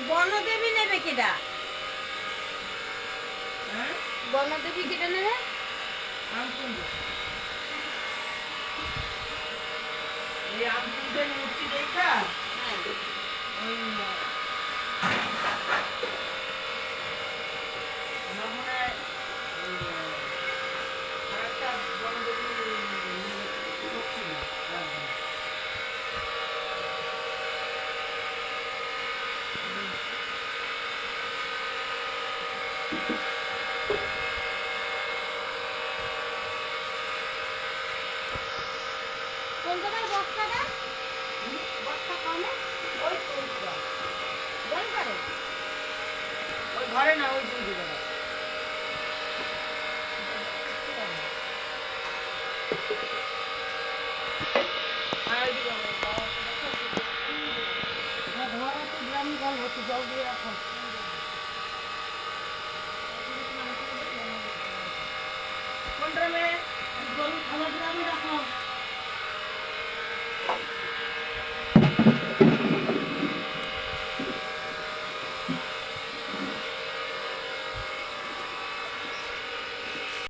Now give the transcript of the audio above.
বনদেবী নেবে কিডা? হ্যাঁ বনদেবী কিডা নেবে? আমকুন্দ এই আমকুন্দের মূর্তি দেখা হ্যাঁ ওই আমার মনে হয় আরেকটা বনদেবী লোক ছিল রাজধানী। কোন জায়গায় বস্তাটা? বস্তা কমে ওই তো ওই তো। বল করে। ওই ঘরে না ওই দুই জায়গায় হ্যাঁ ওইদিকে ঘর আছে গ্রামে জল হচ্ছে জল দিয়ে রাখো। কোন গ্রামে